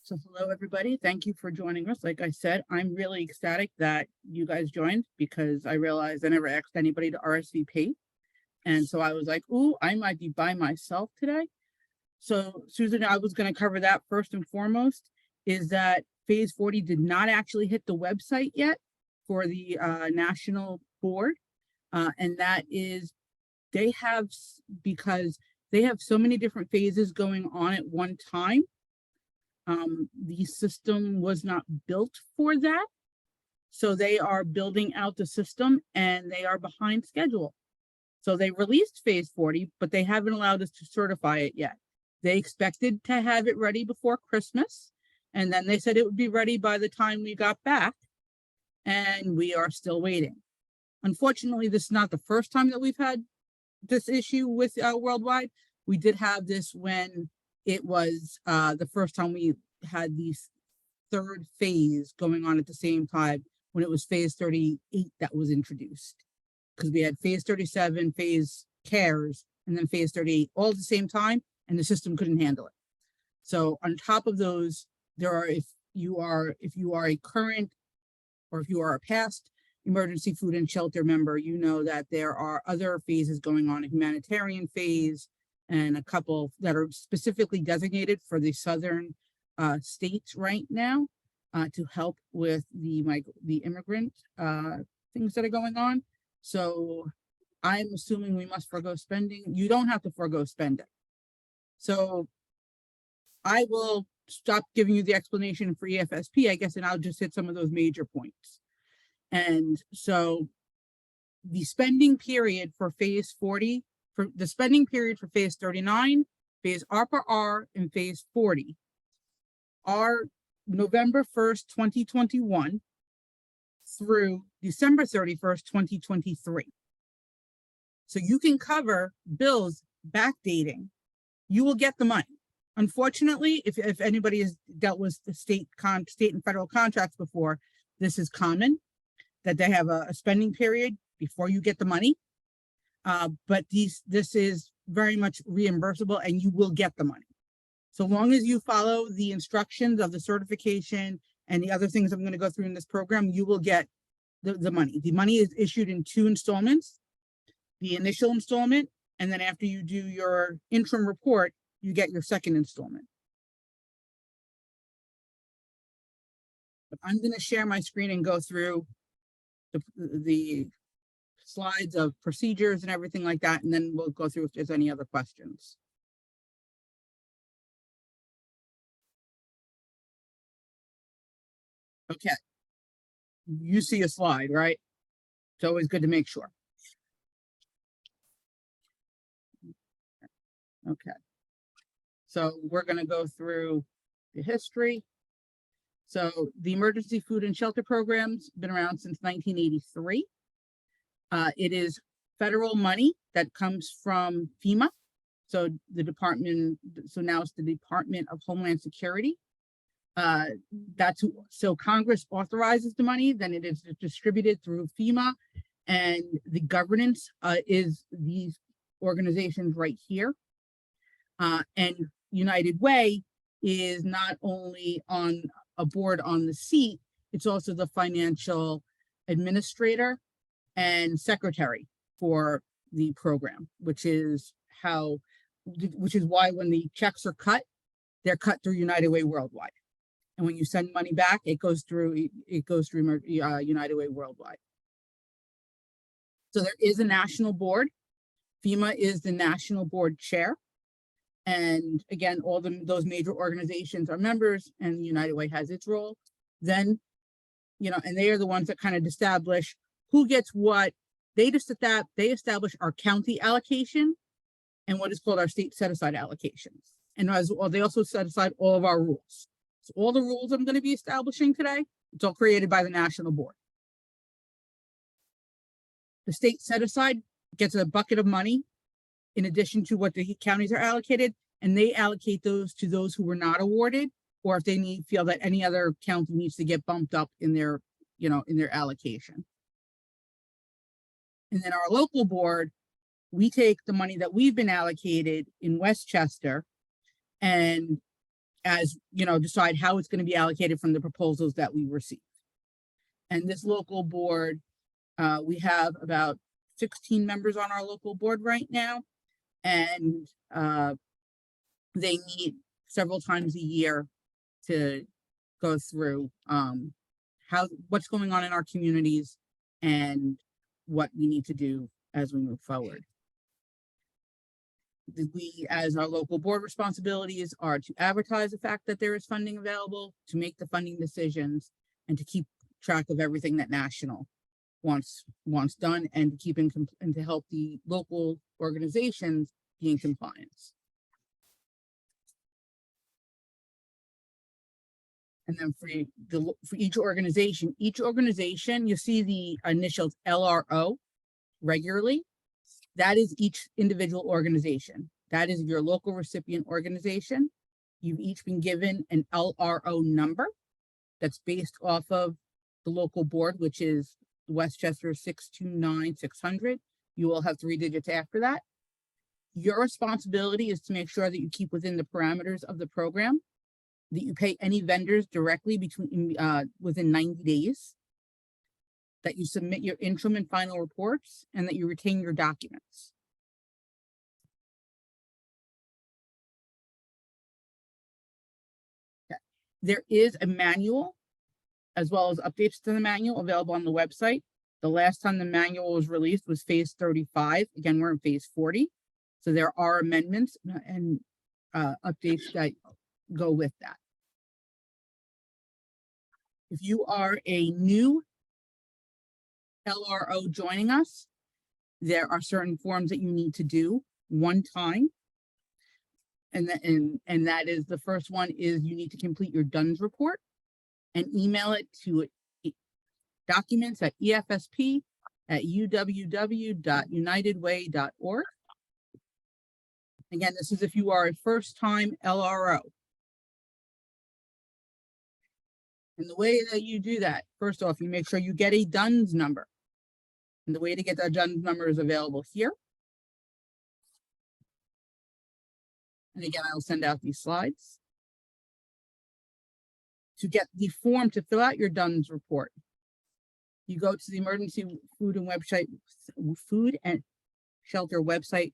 So hello, everybody. Thank you for joining us. Like I said, I'm really ecstatic that you guys joined because I realized I never asked anybody to RSVP. And so I was like, ooh, I might be by myself today. So Susan, I was going to cover that first and foremost, is that Phase 40 did not actually hit the website yet for the national board. And that is, because they have so many different phases going on at one time. The system was not built for that. So they are building out the system and they are behind schedule. So they released Phase 40, but they haven't allowed us to certify it yet. They expected to have it ready before Christmas. And then they said it would be ready by the time we got back. And we are still waiting. Unfortunately, this is not the first time that we've had this issue with Worldwide. We did have this when it was the first time we had the third phase going on at the same time, when it was Phase 38 that was introduced. Because we had Phase 37, Phase CARES, and then Phase 38 all at the same time, and the system couldn't handle it. So on top of those, there are, if you are a current or if you are a past emergency food and shelter member, you know that there are other phases going on, a humanitarian phase, and a couple that are specifically designated for the southern states right now to help with the immigrant things that are going on. So I'm assuming we must forego spending. You don't have to forego spending. So I will stop giving you the explanation for EFSP, I guess, and I'll just hit some of those major points. And so the spending period for Phase 40, for the spending period for Phase 39, Phase ARPA-R, and Phase 40 are November 1st, 2021 through December 31st, 2023. So you can cover bills backdating. You will get the money. Unfortunately, if anybody has dealt with the state and federal contracts before, this is common, that they have a spending period before you get the money. But this is very much reimbursable and you will get the money. So long as you follow the instructions of the certification and the other things I'm going to go through in this program, you will get the money. The money is issued in 2 installments, the initial installment, and then after you do your interim report, you get your second installment. But I'm going to share my screen and go through the slides of procedures and everything like that, and then we'll go through if there's any other questions. Okay, you see a slide, right? It's always good to make sure. Okay, so we're going to go through the history. So the Emergency Food and Shelter Program's been around since 1983. It is federal money that comes from FEMA. So now it's the Department of Homeland Security. So Congress authorizes the money, then it is distributed through FEMA, and the governance is these organizations right here. And United Way is not only on a board on the seat, it's also the financial administrator and secretary for the program, which is why when the checks are cut, they're cut through United Way Worldwide. And when you send money back, it goes through United Way Worldwide. So there is a national board. FEMA is the national board chair. And again, all those major organizations are members, and United Way has its role. Then, and they are the ones that kind of establish who gets what. They establish our county allocation and what is called our state set-aside allocations. And they also set aside all of our rules. So all the rules I'm going to be establishing today, it's all created by the national board. The state set-aside gets a bucket of money in addition to what the counties are allocated, and they allocate those to those who were not awarded, or if they feel that any other county needs to get bumped up in their allocation. And then our local board, we take the money that we've been allocated in Westchester, and as, you know, decide how it's going to be allocated from the proposals that we receive. And this local board, we have about 16 members on our local board right now, and they meet several times a year to go through what's going on in our communities and what we need to do as we move forward. We, as our local board, responsibilities are to advertise the fact that there is funding available, to make the funding decisions, and to keep track of everything that national wants done, and to keep and to help the local organizations be in compliance. And then for each organization, you see the initials LRO regularly. That is each individual organization. That is your local recipient organization. You've each been given an LRO number that's based off of the local board, which is Westchester 629-600. You will have 3 digits after that. Your responsibility is to make sure that you keep within the parameters of the program, that you pay any vendors directly within 90 days, that you submit your interim and final reports, and that you retain your documents. Okay. There is a manual as well as updates to the manual available on the website. The last time the manual was released was phase 35. Again, we're in phase 40. So there are amendments and updates that go with that. If you are a new LRO joining us, there are certain forms that you need to do one time. And that is, the first one is you need to complete your DUNS report and email it to documents@efsp@uww.unitedway.org. Again, this is if you are a first-time LRO. And the way that you do that, first off, you make sure you get a DUNS number. And the way to get that DUNS number is available here. And again, I'll send out these slides. To get the form to fill out your DUNS report, you go to the Emergency Food and Shelter website.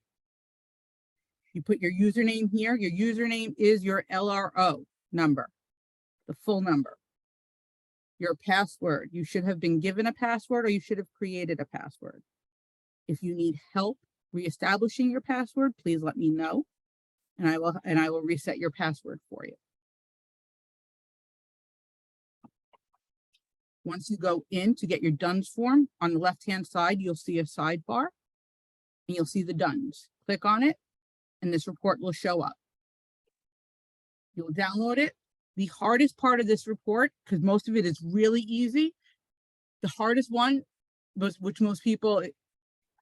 You put your username here. Your username is your LRO number, the full number. Your password, you should have been given a password, or you should have created a password. If you need help reestablishing your password, please let me know, and I will reset your password for you. Once you go in to get your DUNS form, on the left-hand side, you'll see a sidebar, and you'll see the DUNS. Click on it, and this report will show up. You'll download it. The hardest part of this report, because most of it is really easy, the hardest one, which most people,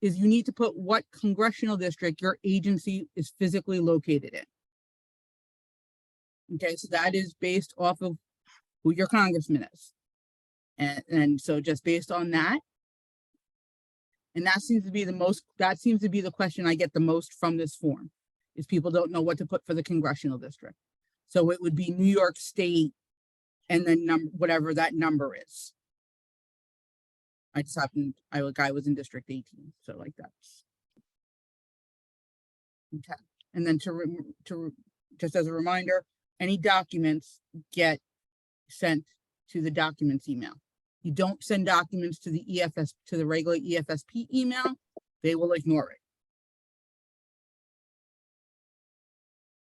is you need to put what congressional district your agency is physically located in. Okay, so that is based off of who your congressman is. And so just based on that, and that seems to be the question I get the most from this form, is people don't know what to put for the congressional district. So it would be New York State, and then whatever that number is. I was in District 18, so like that. Okay, and then just as a reminder, any documents get sent to the documents email. You don't send documents to the regular EFSP email; they will ignore it.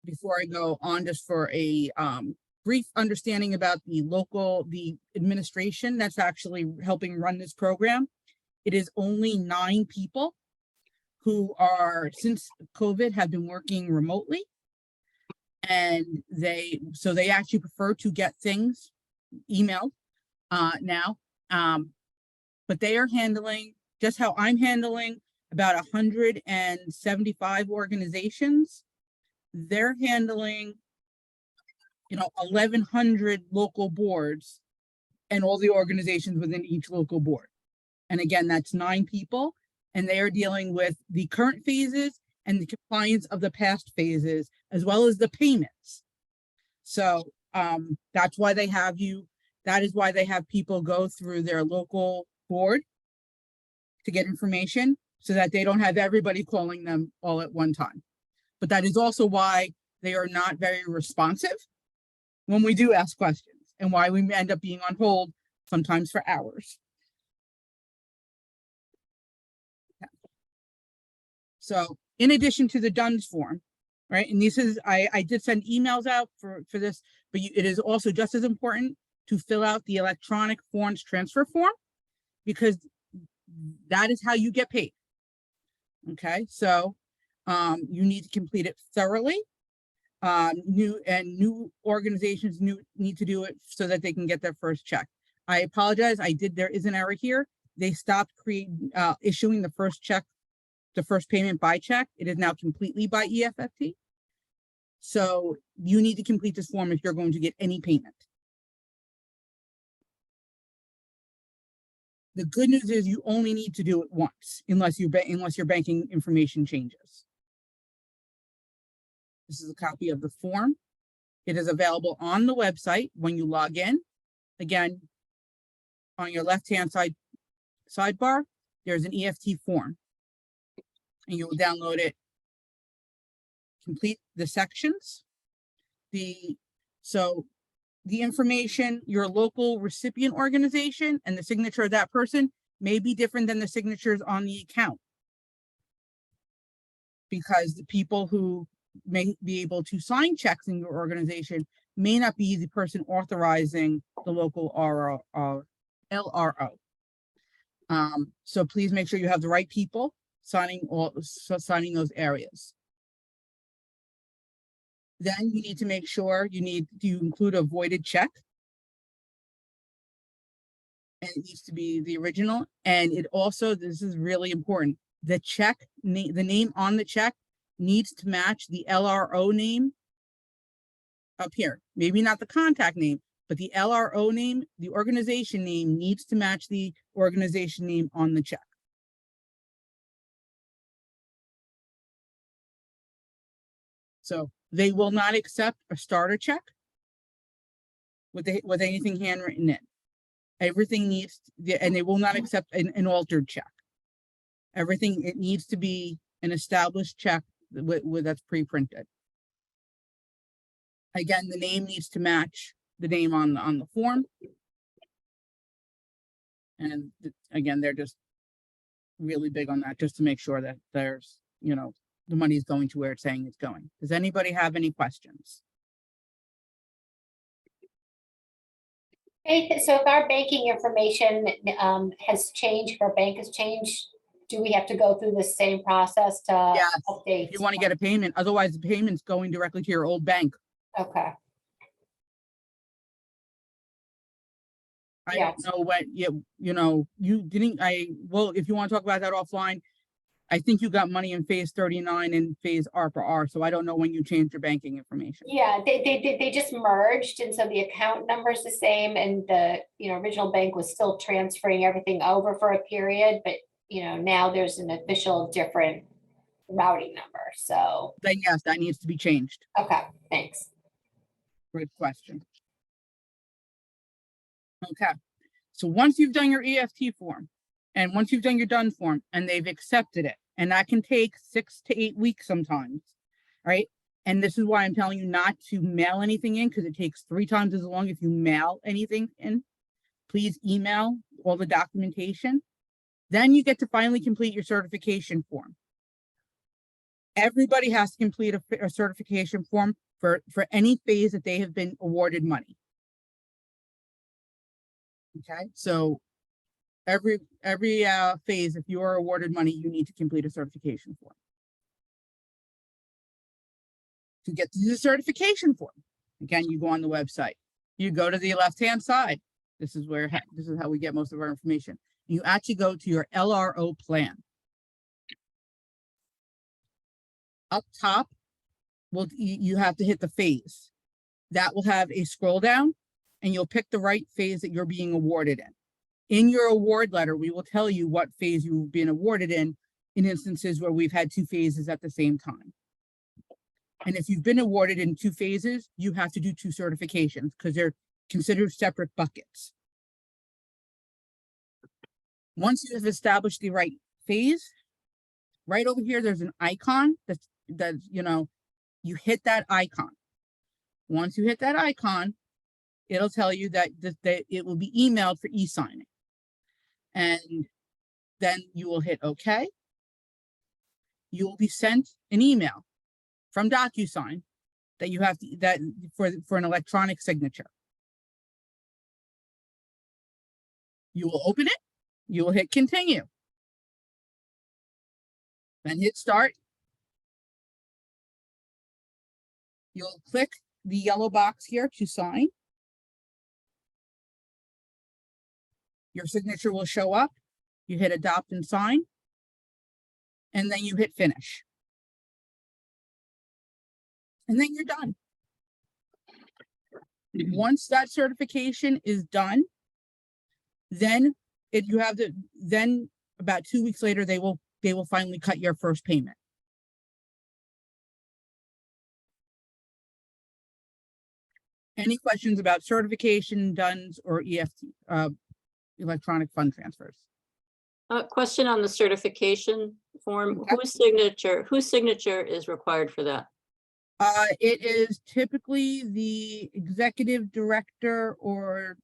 Before I go on, just for a brief understanding about the administration that's actually helping run this program, it is only 9 people who are, since COVID, have been working remotely, and they actually prefer to get things emailed now, but they are handling, just how I'm handling, about 175 organizations. They're handling, 1,100 local boards and all the organizations within each local board. And again, that's 9 people, and they are dealing with the current phases and the compliance of the past phases, as well as the payments. So that's why they have you, that is why they have people go through their local board to get information so that they don't have everybody calling them all at one time. But that is also why they are not very responsive when we do ask questions and why we end up being on hold sometimes for hours. So in addition to the DUNS form, right, and this is, I did send emails out for this, but it is also just as important to fill out the electronic forms transfer form, because that is how you get paid. Okay, so you need to complete it thoroughly. New organizations need to do it so that they can get their first check. I apologize, there is an error here. They stopped issuing the first check, the first payment by check. It is now completely by EFSP. So you need to complete this form if you're going to get any payment. The good news is you only need to do it once, unless your banking information changes. This is a copy of the form. It is available on the website when you log in. Again, on your left-hand side sidebar, there's an EFT form. And you will download it, complete the sections. So the information, your local recipient organization and the signature of that person may be different than the signatures on the account, because the people who may be able to sign checks in your organization may not be the person authorizing the local LRO. So please make sure you have the right people signing those areas. Then you need to make sure you include a voided check. And it needs to be the original. And it also, this is really important, the name on the check needs to match the LRO name up here. Maybe not the contact name, but the LRO name, the organization name needs to match the organization name on the check. So they will not accept a starter check with anything handwritten in. Everything needs, and they will not accept an altered check. Everything, it needs to be an established check that's pre-printed. Again, the name needs to match the name on the form. And again, they're just really big on that, just to make sure that there's, the money is going to where it's saying it's going. Does anybody have any questions? Okay, so if our banking information has changed, if our bank has changed, do we have to go through the same process to update? If you want to get a payment, otherwise the payment's going directly to your old bank. Okay. I don't know what, you didn't, well, if you want to talk about that offline, I think you got money in phase 39 and phase ARPA-R, so I don't know when you changed your banking information. Yeah, they just merged, and so the account number is the same, and the original bank was still transferring everything over for a period, but now there's an official different routing number. So then yes, that needs to be changed. Okay, thanks. Great question. Okay, so once you've done your EFT form, and once you've done your DUNS form and they've accepted it, and that can take 6 to 8 weeks sometimes, right? And this is why I'm telling you not to mail anything in, because it takes 3 times as long if you mail anything in. Please email all the documentation. Then you get to finally complete your certification form. Everybody has to complete a certification form for any phase that they have been awarded money. Okay, so every phase, if you are awarded money, you need to complete a certification form. To get to the certification form, again, you go on the website. You go to the left-hand side. This is how we get most of our information. You actually go to your LRO plan. Up top, you have to hit the phase. That will have a scroll down, and you'll pick the right phase that you're being awarded in. In your award letter, we will tell you what phase you've been awarded in instances where we've had 2 phases at the same time. And if you've been awarded in 2 phases, you have to do 2 certifications because they're considered separate buckets. Once you have established the right phase, right over here, there's an icon that's you hit that icon. Once you hit that icon, it'll tell you that it will be emailed for e-signing. And then you will hit OK. You will be sent an email from DocuSign that you have to, for an electronic signature. You will open it, you will hit continue. Then hit start. You'll click the yellow box here to sign. Your signature will show up. You hit adopt and sign. And then you hit finish. And then you're done. Once that certification is done, then about 2 weeks later, they will finally cut your first payment. Any questions about certification, DUNS, or EFT, electronic fund transfers? Question on the certification form. Okay. Whose signature is required for that? It is typically the executive director, or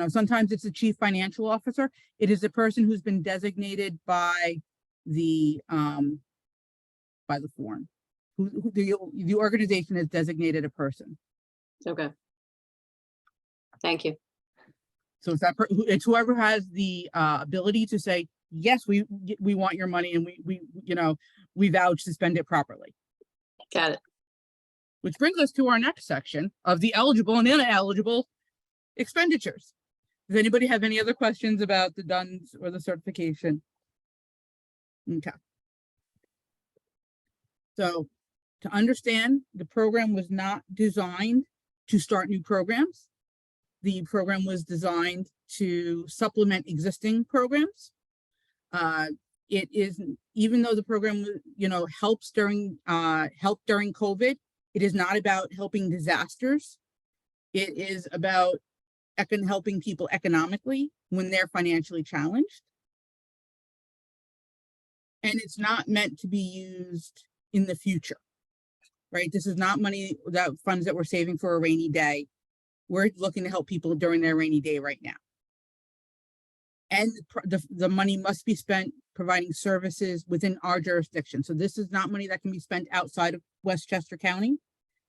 sometimes it's the chief financial officer. It is the person who's been designated by the form. The organization has designated a person. Okay. Thank you. So it's whoever has the ability to say, yes, we want your money, and we vouch to spend it properly. Got it. Which brings us to our next section of the eligible and ineligible expenditures. Does anybody have any other questions about the DUNS or the certification? Okay. So to understand, the program was not designed to start new programs. The program was designed to supplement existing programs. It is, even though the program, helped during COVID, it is not about helping disasters. It is about helping people economically when they're financially challenged. And it's not meant to be used in the future, right? This is not funds that we're saving for a rainy day. We're looking to help people during their rainy day right now. And the money must be spent providing services within our jurisdiction. So this is not money that can be spent outside of Westchester County.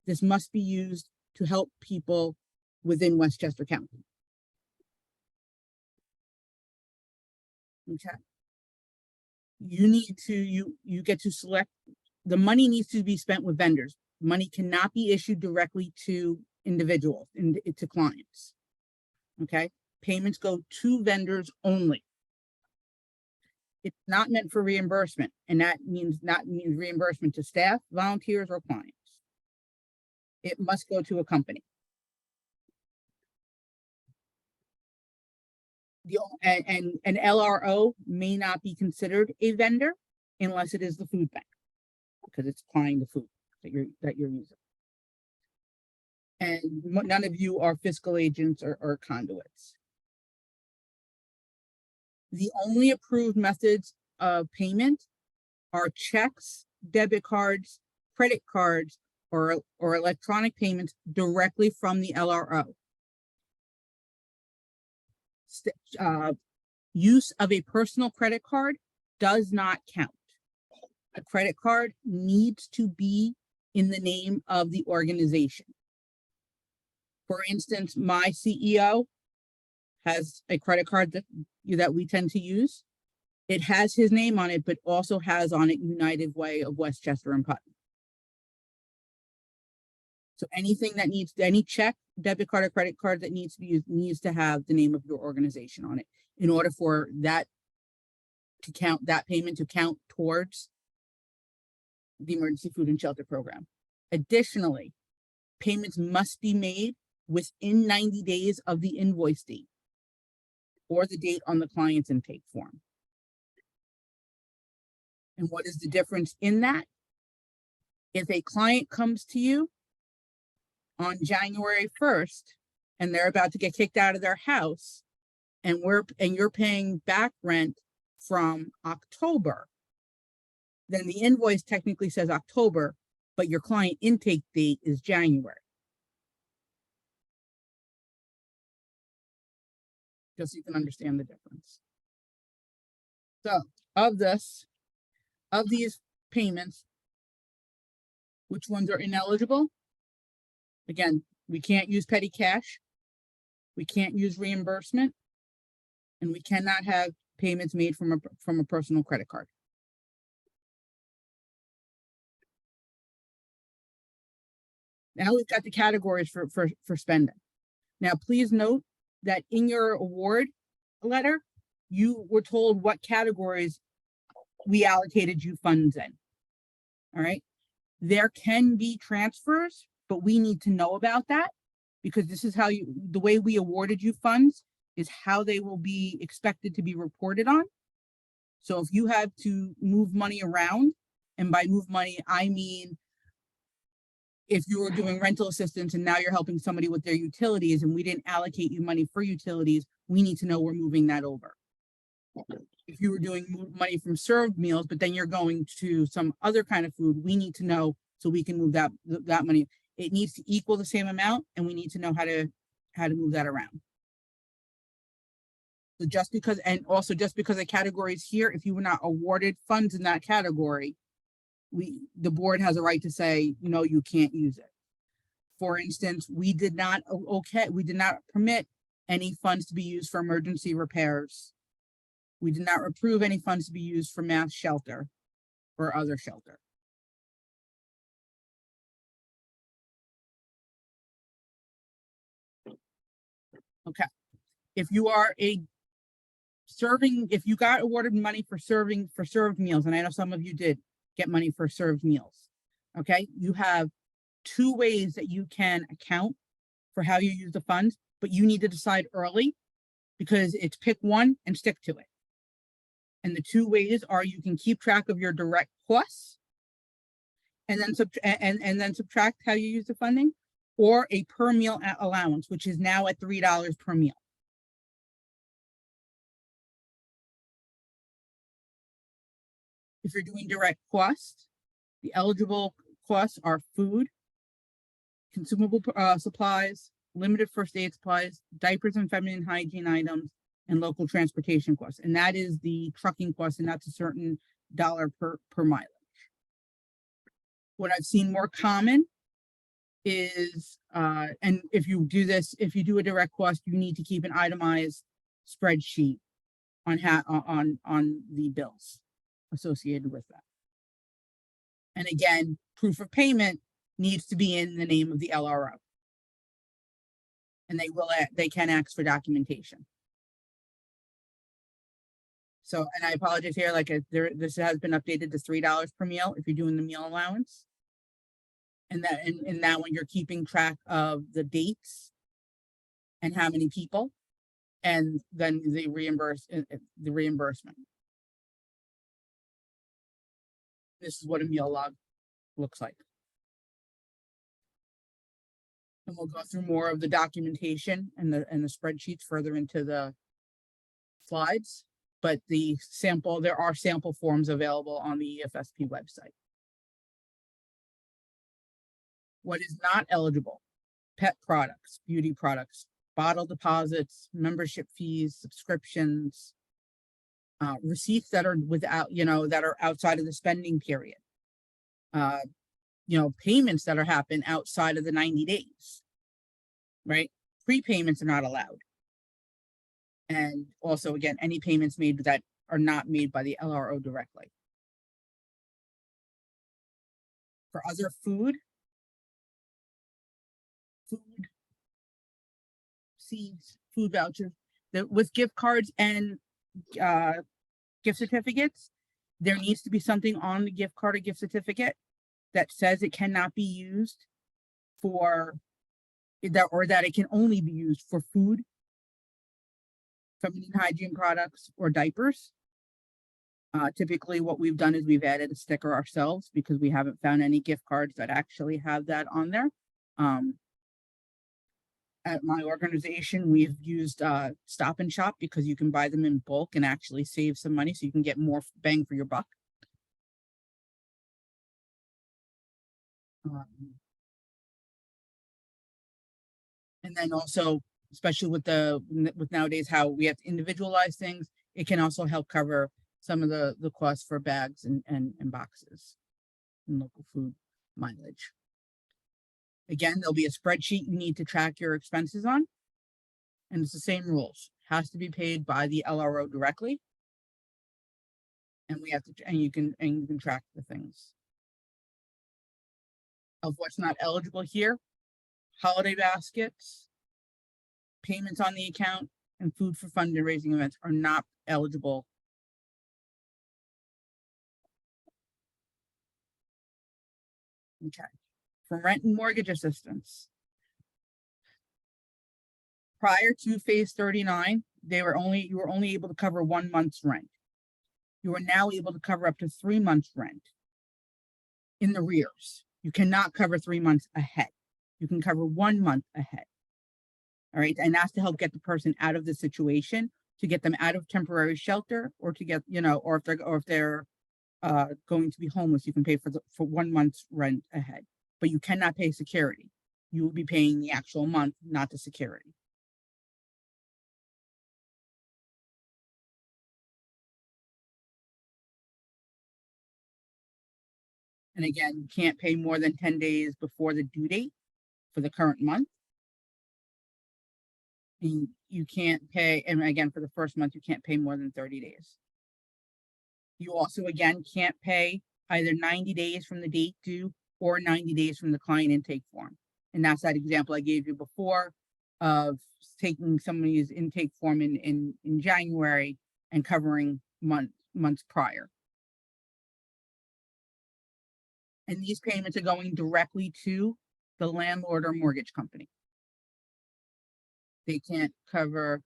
This must be used to help people within Westchester County. Okay. You get to select, the money needs to be spent with vendors. Money cannot be issued directly to individuals and to clients. Okay. Payments go to vendors only. It's not meant for reimbursement, and that means reimbursement to staff, volunteers, or clients. It must go to a company. An LRO may not be considered a vendor unless it is the food bank, because it's supplying the food that you're using. And none of you are fiscal agents or conduits. The only approved methods of payment are checks, debit cards, credit cards, or electronic payments directly from the LRO. Use of a personal credit card does not count. A credit card needs to be in the name of the organization. For instance, my CEO has a credit card that we tend to use. It has his name on it, but also has on it United Way of Westchester and Putnam. So anything that needs, any check, debit card, or credit card that needs to be used needs to have the name of your organization on it in order for that payment to count towards the Emergency Food and Shelter Program. Additionally, payments must be made within 90 days of the invoice date or the date on the client's intake form. And what is the difference in that? If a client comes to you on January 1st and they're about to get kicked out of their house and you're paying back rent from October, then the invoice technically says October, but your client intake date is January. Just so you can understand the difference. So of these payments, which ones are ineligible? Again, we can't use petty cash. We can't use reimbursement. And we cannot have payments made from a personal credit card. Now we've got the categories for spending. Now, please note that in your award letter, you were told what categories we allocated you funds in. All right. There can be transfers, but we need to know about that because this is how the way we awarded you funds is how they will be expected to be reported on. So if you have to move money around, and by move money, I mean, if you were doing rental assistance and now you're helping somebody with their utilities and we didn't allocate you money for utilities, we need to know we're moving that over. If you were doing money from served meals, but then you're going to some other kind of food, we need to know so we can move that money. It needs to equal the same amount and we need to know how to move that around. So just because the category is here, if you were not awarded funds in that category, the board has a right to say, no, you can't use it. For instance, we did not permit any funds to be used for emergency repairs. We did not approve any funds to be used for mass shelter or other shelter. Okay. If you are if you got awarded money for served meals, and I know some of you did get money for served meals, okay, you have two ways that you can account for how you use the funds, but you need to decide early because it's pick one and stick to it. And the two ways are you can keep track of your direct costs and then subtract how you use the funding, or a per meal allowance, which is now at $3 per meal. If you're doing direct costs, the eligible costs are food, consumable supplies, limited first aid supplies, diapers and feminine hygiene items, and local transportation costs. And that is the trucking cost, and that's a certain dollar per mileage. What I've seen more common is, and if you do a direct cost, you need to keep an itemized spreadsheet on the bills associated with that. And again, proof of payment needs to be in the name of the LRO. And they can ask for documentation. So, and I apologize here, this has been updated to $3 per meal if you're doing the meal allowance. And that when you're keeping track of the dates and how many people, and then the reimbursement. This is what a meal log looks like. And we'll go through more of the documentation and the spreadsheets further into the slides, but there are sample forms available on the EFSP website. What is not eligible? Pet products, beauty products, bottle deposits, membership fees, subscriptions, receipts that are that are outside of the spending period. Payments that happen outside of the 90 days, right? Prepayments are not allowed. And also, again, any payments made that are not made by the LRO directly. For other food, seeds, food vouchers, with gift cards and gift certificates, there needs to be something on the gift card or gift certificate that says it cannot be used for that, or that it can only be used for food, feminine hygiene products, or diapers. Typically what we've done is we've added a sticker ourselves because we haven't found any gift cards that actually have that on there. At my organization, we've used Stop and Shop because you can buy them in bulk and actually save some money so you can get more bang for your buck. And then also, especially with nowadays how we have to individualize things, it can also help cover some of the costs for bags and boxes and local food mileage. Again, there'll be a spreadsheet you need to track your expenses on. And it's the same rules. Has to be paid by the LRO directly. And we have to, and you can track the things. Of what's not eligible here, holiday baskets, payments on the account, and food for fundraising events are not eligible. Okay. For rent and mortgage assistance. Prior to phase 39, you were only able to cover 1 month's rent. You are now able to cover up to 3 months rent in the rears. You cannot cover 3 months ahead. You can cover 1 month ahead. All right. And that's to help get the person out of the situation, to get them out of temporary shelter, or to get, or if they're going to be homeless, you can pay for 1 month's rent ahead, but you cannot pay security. You will be paying the actual month, not the security. And again, you can't pay more than 10 days before the due date for the current month. And you can't pay, and again, for the first month, you can't pay more than 30 days. You also, again, can't pay either 90 days from the date due or 90 days from the client intake form. And that's that example I gave you before of taking somebody's intake form in January and covering months prior. And these payments are going directly to the landlord or mortgage company. They can't cover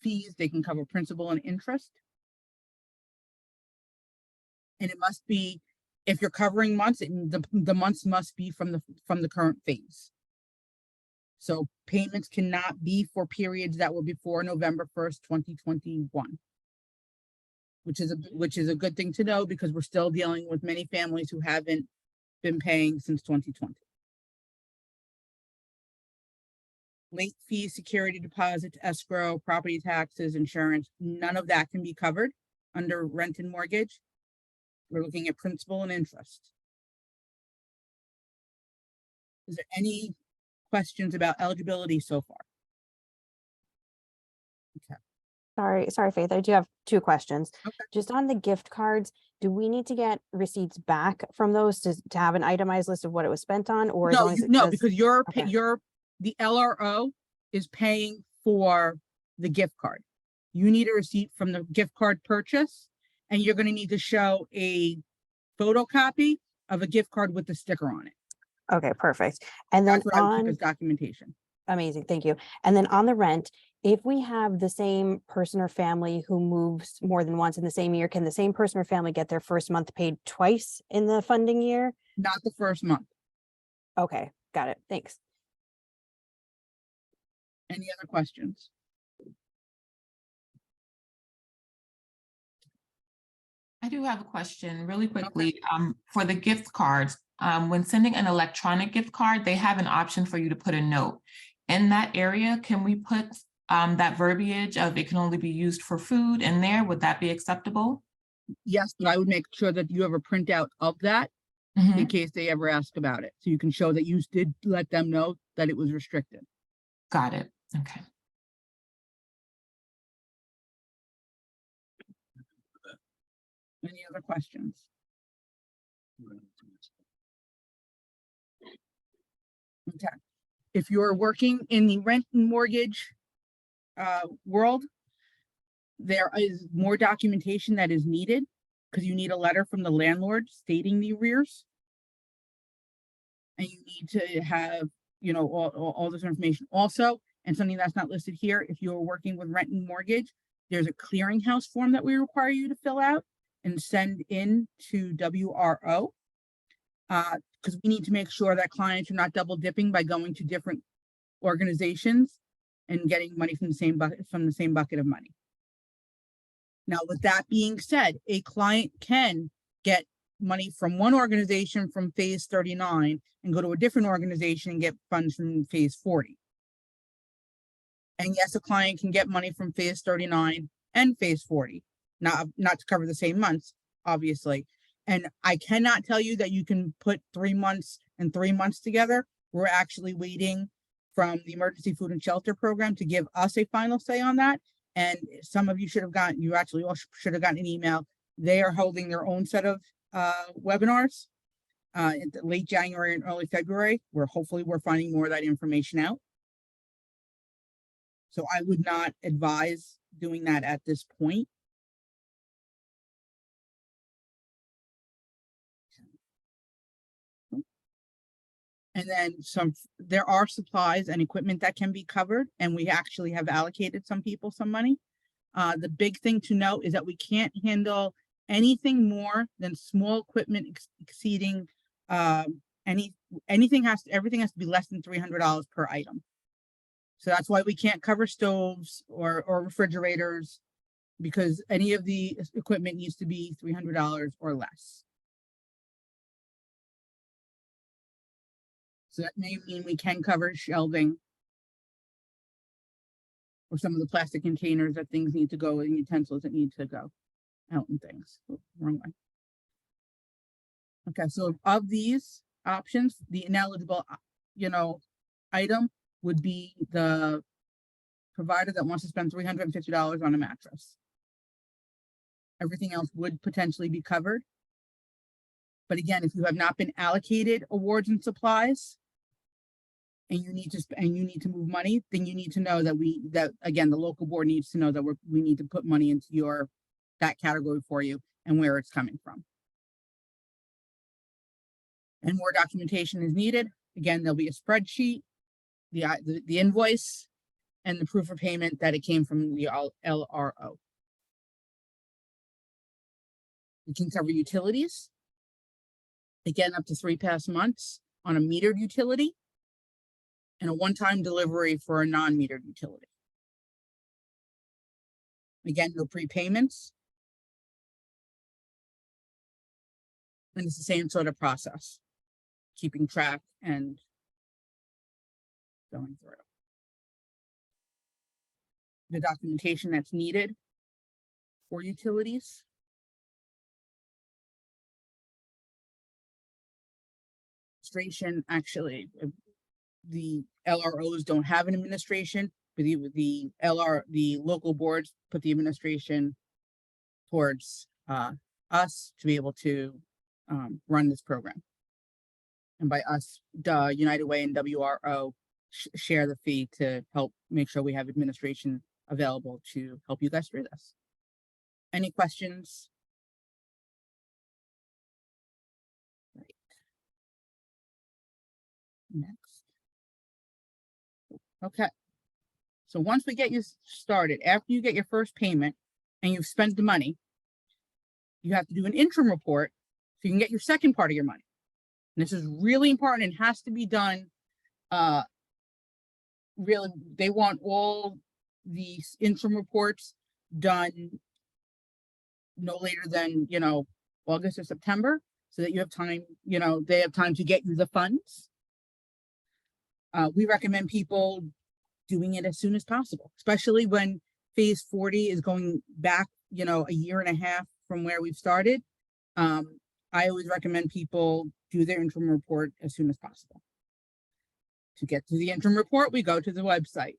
fees. They can cover principal and interest. And it must be, if you're covering months, the months must be from the current phase. So payments cannot be for periods that were before November 1st, 2021. Which is a good thing to know, because we're still dealing with many families who haven't been paying since 2020. Late fees, security deposits, escrow, property taxes, insurance, none of that can be covered under rent and mortgage. We're looking at principal and interest. Is there any questions about eligibility so far? Okay. Sorry, Faith, I do have 2 questions. Okay. Just on the gift cards, do we need to get receipts back from those to have an itemized list of what it was spent on, or as long as it says, because the LRO is paying for the gift card. You need a receipt from the gift card purchase, and you're going to need to show a photocopy of a gift card with the sticker on it. okay, perfect. And then That's what I would keep on, as documentation. amazing, thank you. And then on the rent, if we have the same person or family who moves more than once in the same year, can the same person or family get their first month paid twice in the funding year? Not the first month. Okay, got it. Thanks. Any other questions? I do have a question really quickly. For the gift cards, when sending an electronic gift card, they have an option for you to put a note. In that area, can we put that verbiage of it can only be used for food in there? Would that be acceptable? Yes, but I would make sure that you have a printout of that in case they ever ask about it. So you can show that you did let them know that it was restricted. Got it. Okay. Any other questions? Okay. If you're working in the rent and mortgage world, there is more documentation that is needed, because you need a letter from the landlord stating the arrears. And you need to have, all this information also. And something that's not listed here, if you're working with rent and mortgage, There's a clearinghouse form that we require you to fill out and send in to WRO. Because we need to make sure that clients are not double dipping by going to different organizations and getting money from the same bucket of money. Now, with that being said, a client can get money from one organization from phase 39 and go to a different organization and get funds from phase 40. And yes, a client can get money from phase 39 and phase 40, not to cover the same months, obviously. And I cannot tell you that you can put 3 months and 3 months together. We're actually waiting from the Emergency Food and Shelter Program to give us a final say on that. And some of you should have gotten, you actually all should have gotten an email. They are holding their own set of webinars in late January and early February, where hopefully we're finding more of that information out. So I would not advise doing that at this point. And then there are supplies and equipment that can be covered, and we actually have allocated some people some money. The big thing to note is that we can't handle anything more than small equipment exceeding everything has to be less than $300 per item. So that's why we can't cover stoves or refrigerators, because any of the equipment needs to be $300 or less. So that may mean we can cover shelving or some of the plastic containers that things need to go and utensils that need to go out and things. Oh, wrong way. Okay, so of these options, the ineligible, item would be the provider that wants to spend $350 on a mattress. Everything else would potentially be covered. But again, if you have not been allocated awards and supplies, and you need to move money, then you need to know that again, the local board needs to know that we need to put money into that category for you and where it's coming from. And more documentation is needed. Again, there'll be a spreadsheet, the invoice, and the proof of payment that it came from the LRO. We can cover utilities. Again, up to 3 past months on a metered utility, and a one-time delivery for a non-metered utility. Again, no prepayments. And it's the same sort of process, keeping track and going through the documentation that's needed for utilities. Administration, actually, the LROs don't have an administration, but the local boards put the administration towards us to be able to run this program. And by us, United Way and WRO share the fee to help make sure we have administration available to help you guys through this. Any questions? Right. Next. Okay. So once we get you started, after you get your first payment and you've spent the money, you have to do an interim report so you can get your second part of your money. And this is really important and has to be done. Really, they want all these interim reports done no later than, August or September, so that you have time, they have time to get you the funds. We recommend people doing it as soon as possible, especially when phase 40 is going back, a year and a half from where we've started. I always recommend people do their interim report as soon as possible. To get to the interim report, we go to the website.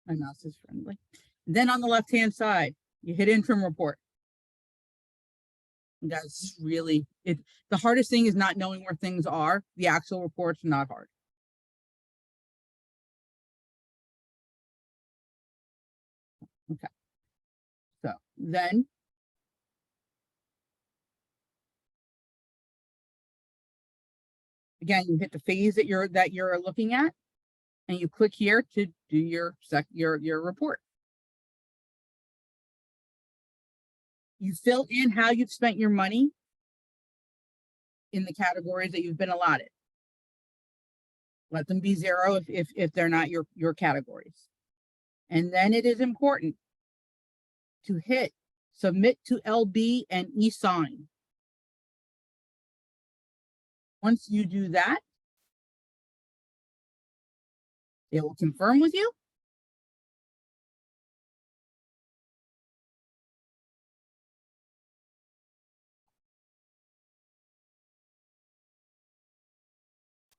My mouse is friendly. Then on the left-hand side, you hit interim report. And guys, this is really the hardest thing is not knowing where things are. The actual report's not hard. Okay. So then again, you hit the phase that you're looking at. And you click here to do your report. You fill in how you've spent your money in the categories that you've been allotted. Let them be 0 if they're not your categories. And then it is important to hit submit to LB and e-sign. Once you do that, it will confirm with you.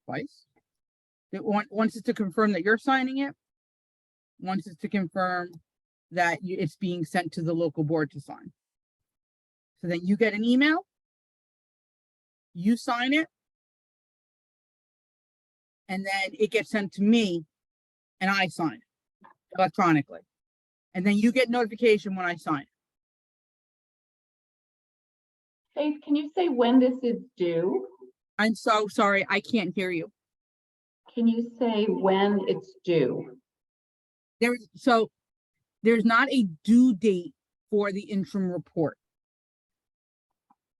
Twice. Once it's to confirm that you're signing it, once it's to confirm that it's being sent to the local board to sign. So then you get an email, you sign it, and then it gets sent to me and I sign it electronically. And then you get notification when I sign it. Faith, can you say when this is due? I'm so sorry, I can't hear you. Can you say when it's due? There's not a due date for the interim report.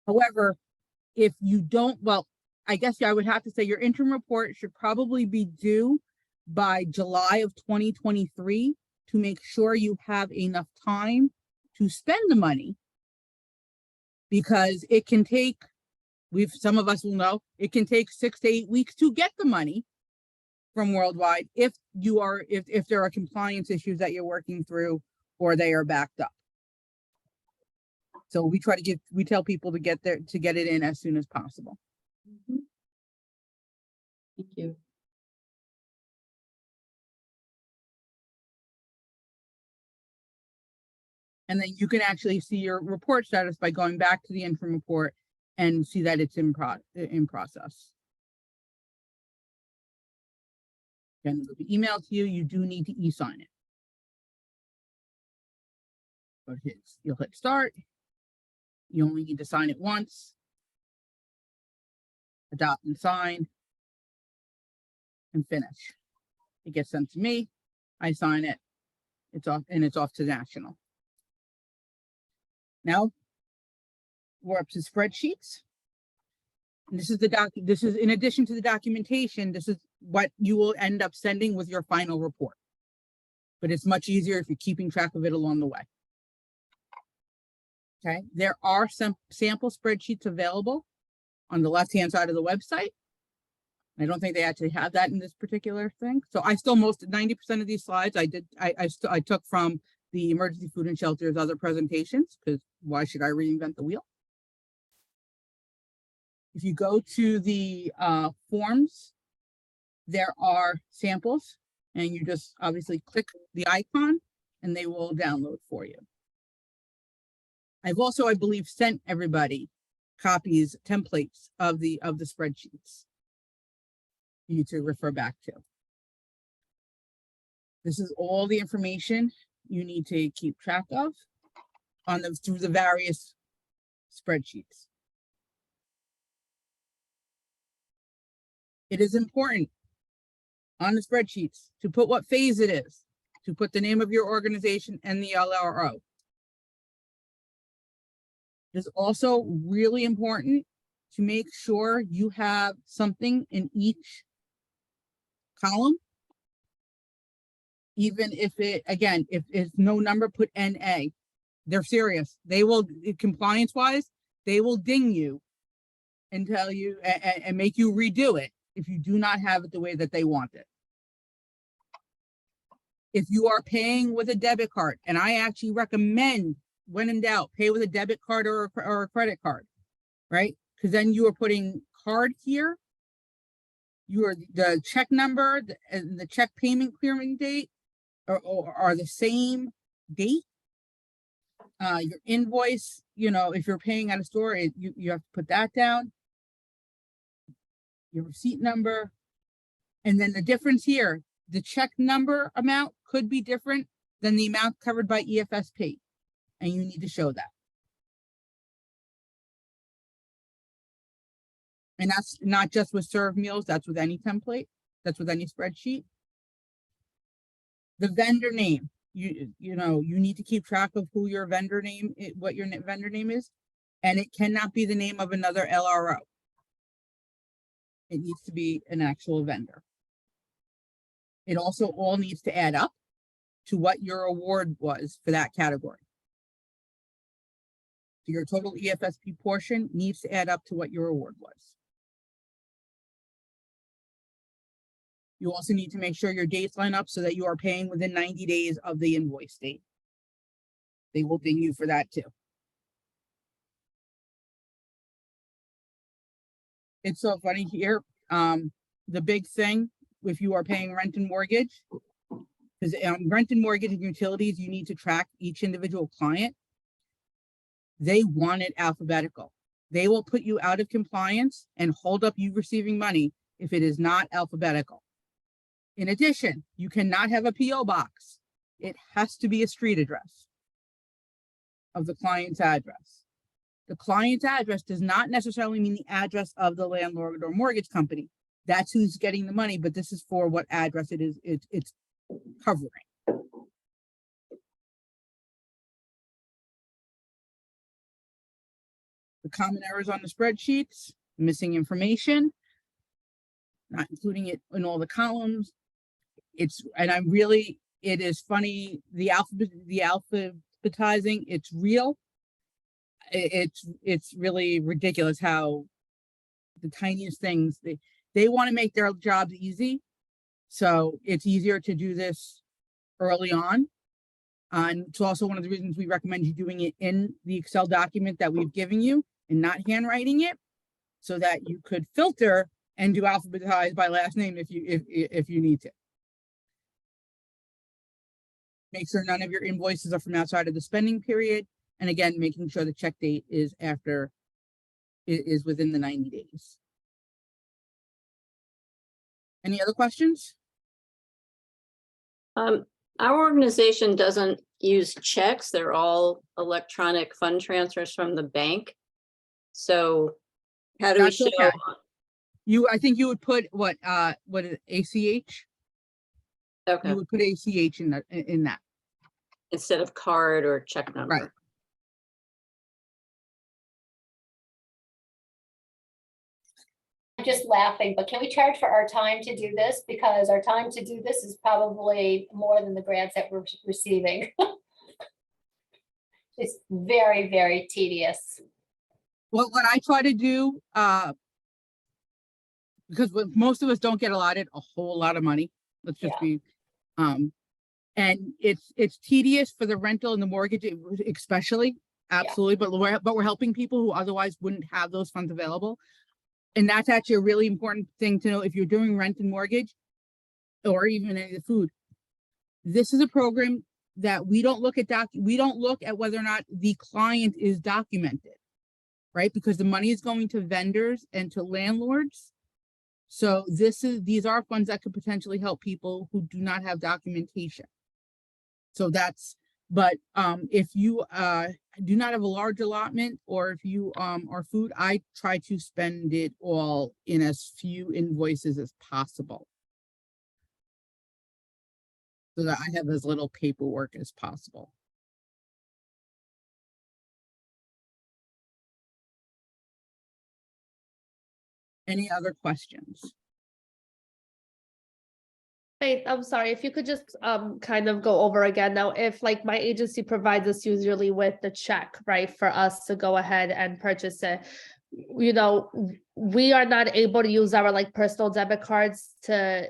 However, if you don't, well, I guess I would have to say your interim report should probably be due by July of 2023 to make sure you have enough time to spend the money, because it can take, some of us will know, it can take 6 to 8 weeks to get the money from Worldwide if there are compliance issues that you're working through or they are backed up. So we tell people to get it in as soon as possible. Thank you. And then you can actually see your report status by going back to the interim report and see that it's in process. And it'll be emailed to you. You do need to e-sign it. But you'll hit start. You only need to sign it once. Adopt and sign. And finish. It gets sent to me. I sign it. It's off, and it's off to national. Now we're up to spreadsheets. And this is in addition to the documentation, this is what you will end up sending with your final report. But it's much easier if you're keeping track of it along the way. Okay, there are some sample spreadsheets available on the left-hand side of the website. I don't think they actually have that in this particular thing. So I still 90% of these slides I took from the Emergency Food and Shelter's other presentations, because why should I reinvent the wheel? If you go to the forms, there are samples, and you just obviously click the icon and they will download for you. I've also, I believe, sent everybody copies, templates of the spreadsheets for you to refer back to. This is all the information you need to keep track of on them through the various spreadsheets. It is important on the spreadsheets to put what phase it is, to put the name of your organization and the LRO. It is also really important to make sure you have something in each column. Even if it, again, if it's no number, put NA. They're serious. They will, compliance wise, they will ding you and tell you and make you redo it if you do not have it the way that they want it. If you are paying with a debit card, and I actually recommend, when in doubt, pay with a debit card or a credit card, right? Because then you are putting card here, the check number and the check payment clearing date are the same date. Your invoice, if you're paying at a store, you have to put that down. Your receipt number, and then the difference here, the check number amount could be different than the amount covered by EFSP, and you need to show that. And that's not just with served meals, that's with any template, that's with any spreadsheet. The vendor name, you know, you need to keep track of who your vendor name, what your vendor name is. And it cannot be the name of another LRO. It needs to be an actual vendor. It also all needs to add up to what your award was for that category. So your total EFSP portion needs to add up to what your award was. You also need to make sure your dates line up so that you are paying within 90 days of the invoice date. They will ding you for that too. It's so funny here. The big thing, if you are paying rent and mortgage, because rent and mortgage and utilities, you need to track each individual client. They want it alphabetical. They will put you out of compliance and hold up you receiving money if it is not alphabetical. In addition, you cannot have a PO box. It has to be a street address of the client's address. The client's address does not necessarily mean the address of the landlord or mortgage company. That's who's getting the money, but this is for what address it is. It's covering. The common errors on the spreadsheets, missing information, not including it in all the columns. It is funny, the alphabetizing, it's real. It's really ridiculous how the tiniest things, they want to make their jobs easy. So it's easier to do this early on. And it's also one of the reasons we recommend you doing it in the Excel document that we've given you and not handwriting it, so that you could filter and do alphabetized by last name if you need to. Make sure none of your invoices are from outside of the spending period. And again, making sure the check date is within the 90 days. Any other questions? Our organization doesn't use checks. They're all electronic fund transfers from the bank. So how do we That's show? okay. I think you would put what is ACH? Okay, You would put ACH in that. instead of card or check number. Right. I'm just laughing, but can we charge for our time to do this? Because our time to do this is probably more than the grants that we're receiving. It's very, very tedious. Well, what I try to do, because most of us don't get allotted a whole lot of money. Let's just Yeah. be, and it's tedious for the rental and the mortgage, especially, absolutely. But we're helping people who otherwise wouldn't have those funds available. And that's actually a really important thing to know if you're doing rent and mortgage, or even any of the food. This is a program that we don't look at whether or not the client is documented, right? Because the money is going to vendors and to landlords. So these are funds that could potentially help people who do not have documentation. So but if you do not have a large allotment, or if you are food, I try to spend it all in as few invoices as possible, so that I have as little paperwork as possible. Any other questions? Hey, I'm sorry, if you could just kind of go over again now, if like my agency provides us usually with the check, right, for us to go ahead and purchase it. You know, we are not able to use our like personal debit cards to,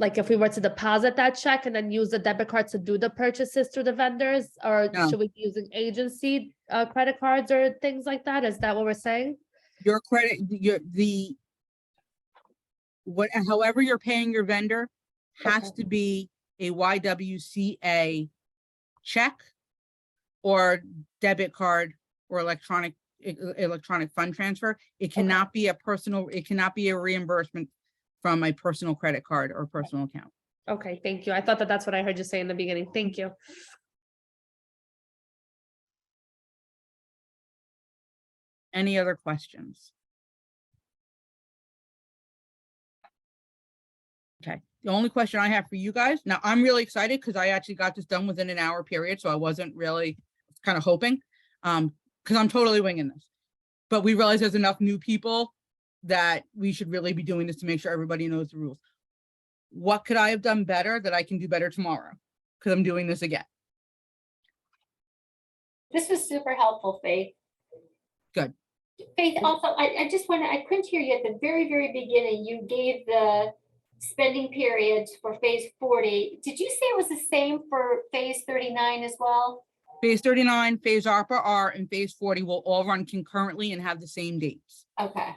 like if we were to deposit that check and then use the debit card to do the purchases through the vendors, or No. should we be using agency credit cards or things like that? Is that what we're saying? Your credit, however you're paying your vendor has Okay. to be a YWCA check or debit card or electronic fund transfer. It cannot be it cannot be a reimbursement from a personal credit card or personal account. Okay, thank you. I thought that's what I heard you say in the beginning. Thank you. Any other questions? Okay, The only question I have for you guys, now I'm really excited because I actually got this done within an hour period, so I wasn't really kind of hoping, because I'm totally winging this. But we realize there's enough new people that we should really be doing this to make sure everybody knows the rules. What could I have done better that I can do better tomorrow? Because I'm doing this again. This was super helpful, Faith. Good. Faith, also, I just want to, I couldn't hear you at the very, very beginning. You gave the spending periods for phase 40. Did you say it was the same for phase 39 as well? Phase 39, phase ARPA R, and phase 40 will all run concurrently and have the same dates. Okay.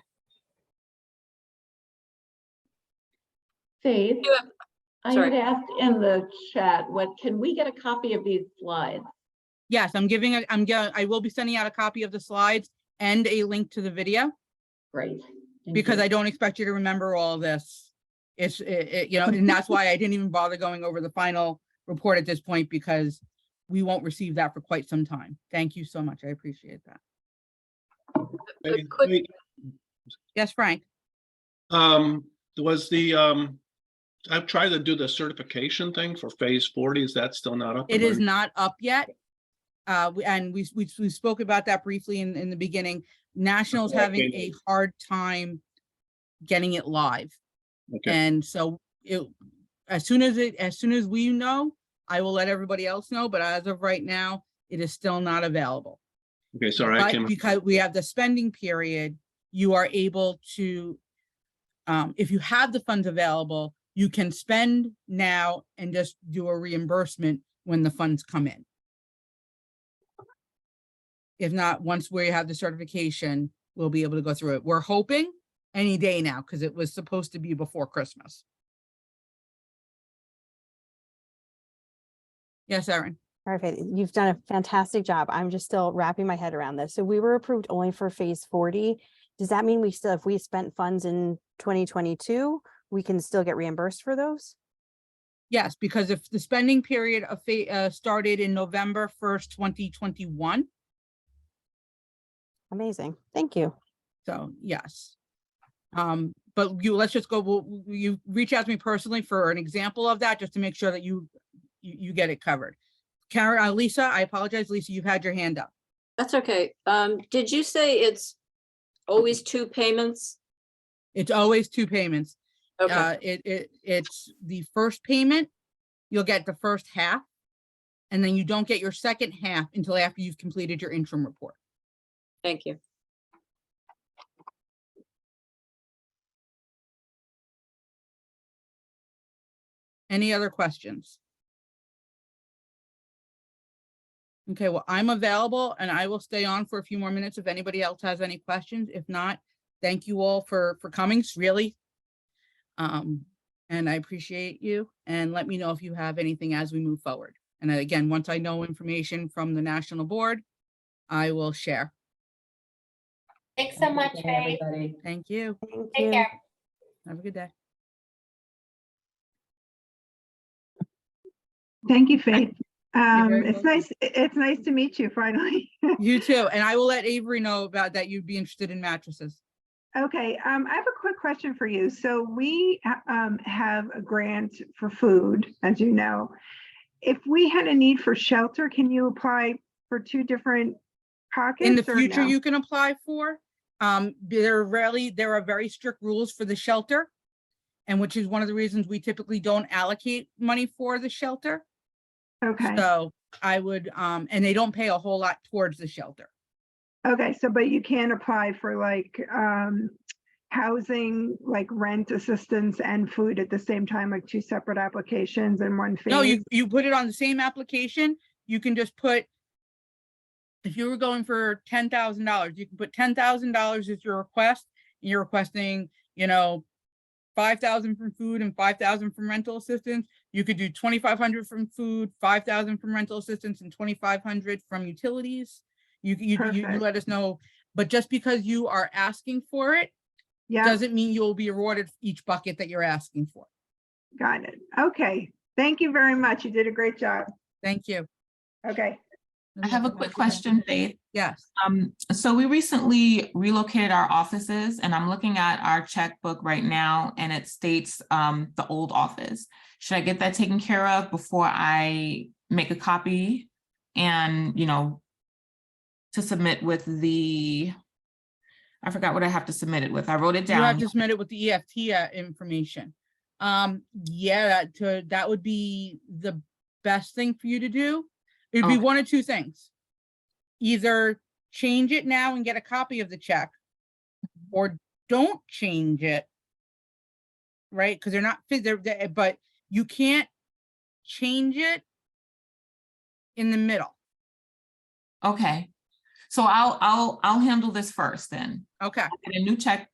Faith, You have- I sorry. had asked in the chat, can we get a copy of these slides? Yes, I will be sending out a copy of the slides and a link to the video, Great. Thank because you. I don't expect you to remember all this. You know, and that's why I didn't even bother going over the final report at this point, because we won't receive that for quite some time. Thank you so much. I appreciate that. A quick- Yes, Frank. Was the, I've tried to do the certification thing for phase 40. Is that still not up? It and is running? not up yet. We spoke about that briefly in the beginning. National's Okay. having a hard time getting it live. Okay, And so as soon as we know, I will let everybody else know, but as of right now, it is still not available. okay, sorry, I But came. because we have the spending period, you are able to, if you have the funds available, you can spend now and just do a reimbursement when the funds come in. If not, once we have the certification, we'll be able to go through it. We're hoping any day now, because it was supposed to be before Christmas. Yes, Erin. Perfect. You've done a fantastic job. I'm just still wrapping my head around this. So we were approved only for phase 40. Does that mean if we spent funds in 2022, we can still get reimbursed for those? Yes, because if the spending period of started in November 1st, 2021. Amazing. Thank you. So yes. But let's just go, you reach out to me personally for an example of that, just to make sure that you get it covered. Karen, Lisa, I apologize. Lisa, you've had your hand up. That's okay. Did you say it's always 2 payments? It's always 2 payments. Okay, It's the first payment, you'll get the first half, and then you don't get your second half until after you've completed your interim report. thank you. Any other questions? Okay, well, I'm available and I will stay on for a few more minutes if anybody else has any questions. If not, thank you all for coming, really. And I appreciate you, and let me know if you have anything as we move forward. And again, once I know information from the national board, I will share. Thanks so much, Okay, Faith. everybody. Thank you. Thank Take you. care. Have a good day. Thank you, Faith. very It's nice to meet you finally. You too. And I will let Avery know about that you'd be interested in mattresses. Okay, I have a quick question for you. So we have a grant for food, as you know. If we had a need for shelter, can you apply for 2 different pockets? In the or future, no? you can apply for. There are very strict rules for the shelter, and which is one of the reasons we typically don't allocate money for the shelter. Okay, So I would, and they don't pay a whole lot towards the shelter. okay, so but you can apply for like housing, like rent assistance and food at the same time, like 2 separate applications in one phase? No, you put it on the same application. You can just put, if you were going for $10,000, you can put $10,000 as your request. And you're requesting, 5,000 from food and 5,000 from rental assistance. You could do 2,500 from food, 5,000 from rental assistance, and 2,500 from utilities. You Perfect. let us know. But just because you are asking for it, Yeah, doesn't mean you'll be awarded each bucket that you're asking for. got it. Okay, thank you very much. You did a great job. Thank you. Okay. I have a quick question, Faith. Yes. So we recently relocated our offices, and I'm looking at our checkbook right now, and it states the old office. Should I get that taken care of before I make a copy and, you know, to submit with the, I forgot what I have to submit it with. I wrote it You have down. to submit it with the EFT information. Yeah, that would be the best thing for you to do. It'd be Okay. one of two things. Either change it now and get a copy of the check, or don't change it. Right? Because they're not, but you can't change it in the middle. Okay. So I'll handle this first then. Okay. Get a new checkbook.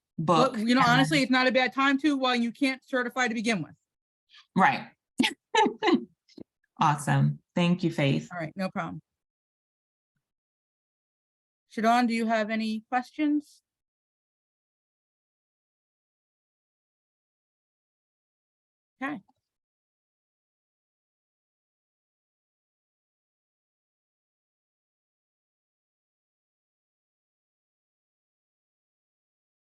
But you know, and then- honestly, it's not a bad time to, while you can't certify to begin with. Right. Awesome. Thank you, Faith. All right, no problem. Shadon, do you have any questions? Okay.